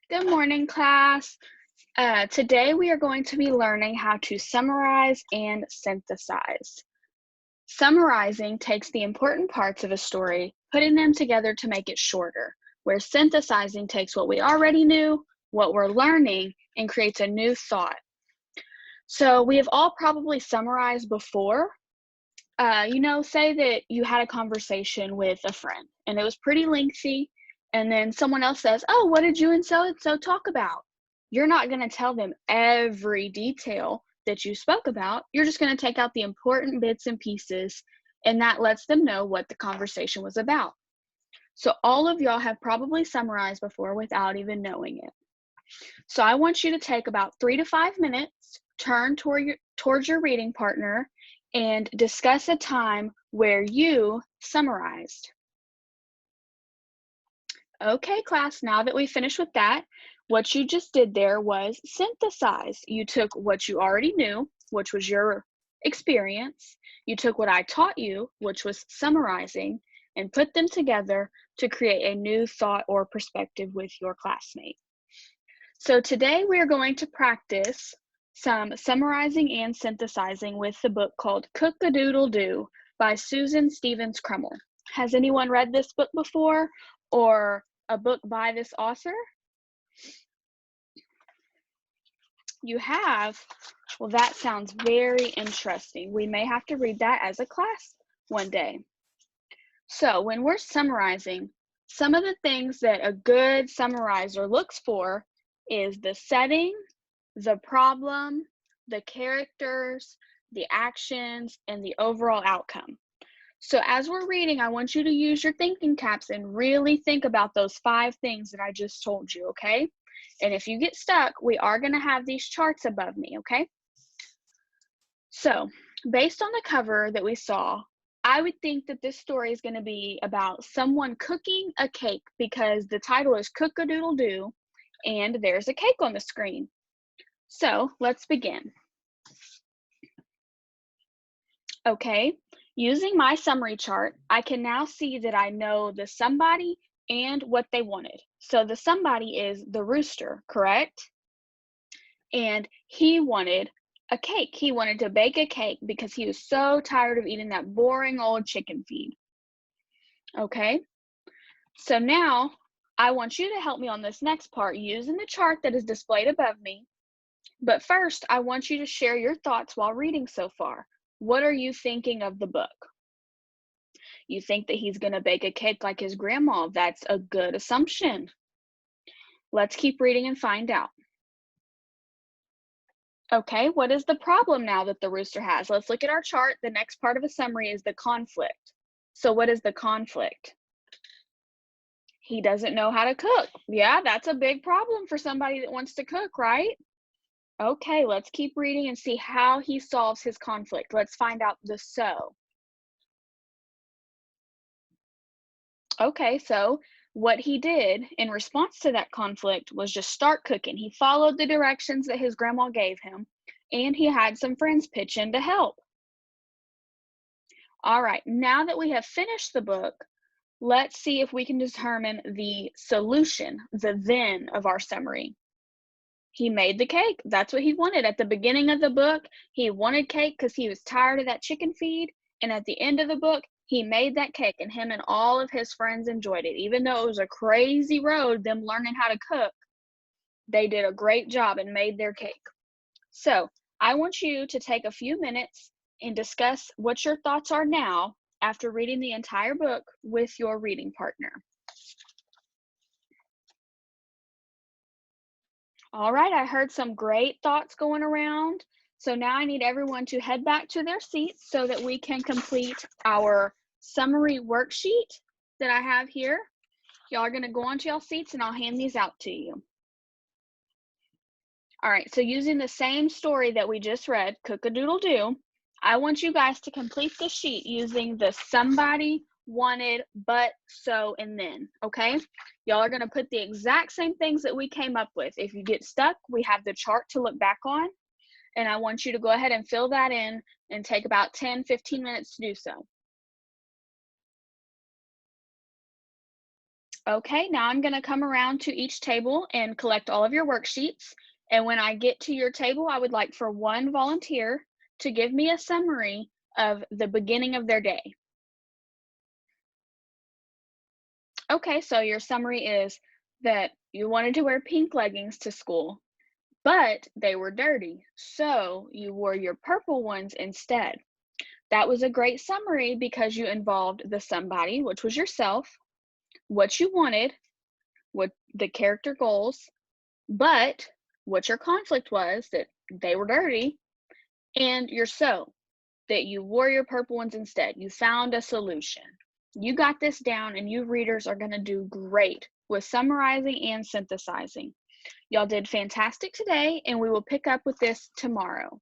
Good morning, class. Today we are going to be learning how to summarize and synthesize. Summarizing takes the important parts of a story, putting them together to make it shorter, where synthesizing takes what we already knew, what we're learning, and creates a new thought. So we have all probably summarized before. Say that you had a conversation with a friend and it was pretty lengthy, and then someone else says, "Oh, what did you and so talk about?" You're not going to tell them every detail that you spoke about. You're just going to take out the important bits and pieces, and that lets them know what the conversation was about. So all of y'all have probably summarized before without even knowing it. So I want you to take about 3 to 5 minutes, turn towards your reading partner, and discuss a time where you summarized. Okay, class, now that we finished with that, what you just did there was synthesize. You took what you already knew, which was your experience. You took what I taught you, which was summarizing, and put them together to create a new thought or perspective with your classmate. So today we are going to practice some summarizing and synthesizing with the book called Cook-a-Doodle-Doo by Susan Stevens Crummell. Has anyone read this book before, or a book by this author? You have? Well, that sounds very interesting. We may have to read that as a class one day. So when we're summarizing, some of the things that a good summarizer looks for is the setting, the problem, the characters, the actions, and the overall outcome. So as we're reading, I want you to use your thinking caps and really think about those 5 things that I just told you, okay? And if you get stuck, we are going to have these charts above me, okay? So based on the cover that we saw, I would think that this story is going to be about someone cooking a cake, because the title is Cook-a-Doodle-Doo, and there's a cake on the screen. So let's begin. Okay, using my summary chart, I can now see that I know the somebody and what they wanted. So the somebody is the rooster, correct? And he wanted a cake. He wanted to bake a cake because he was so tired of eating that boring old chicken feed. Okay, so now I want you to help me on this next part using the chart that is displayed above me. But first, I want you to share your thoughts while reading so far. What are you thinking of the book? You think that he's going to bake a cake like his grandma. That's a good assumption. Let's keep reading and find out. Okay, what is the problem now that the rooster has? Let's look at our chart. The next part of a summary is the conflict. So what is the conflict? He doesn't know how to cook. Yeah, that's a big problem for somebody that wants to cook, right? Okay, let's keep reading and see how he solves his conflict. Let's find out the so. Okay, so what he did in response to that conflict was just start cooking. He followed the directions that his grandma gave him, and he had some friends pitch in to help. All right, now that we have finished the book, let's see if we can determine the solution, the then of our summary. He made the cake. That's what he wanted. At the beginning of the book, he wanted cake because he was tired of that chicken feed. And at the end of the book, he made that cake, and him and all of his friends enjoyed it. Even though it was a crazy road, them learning how to cook, they did a great job and made their cake. So I want you to take a few minutes and discuss what your thoughts are now after reading the entire book with your reading partner. All right, I heard some great thoughts going around. So now I need everyone to head back to their seats so that we can complete our summary worksheet that I have here. Y'all are going to go onto y'all seats and I'll hand these out to you. All right, so using the same story that we just read, Cook-a-Doodle-Doo, I want you guys to complete the sheet using the somebody, wanted, but, so, and then, okay? Y'all are going to put the exact same things that we came up with. If you get stuck, we have the chart to look back on, and I want you to go ahead and fill that in and take about 10-15 minutes to do so. Okay, now I'm going to come around to each table and collect all of your worksheets. And when I get to your table, I would like for one volunteer to give me a summary of the beginning of their day. Okay, so your summary is that you wanted to wear pink leggings to school, but they were dirty, so you wore your purple ones instead. That was a great summary because you involved the somebody, which was yourself, what you wanted, what the character goals, but what your conflict was that they were dirty, and your so that you wore your purple ones instead. You found a solution. You got this down, and you readers are going to do great with summarizing and synthesizing. Y'all did fantastic today, and we will pick up with this tomorrow.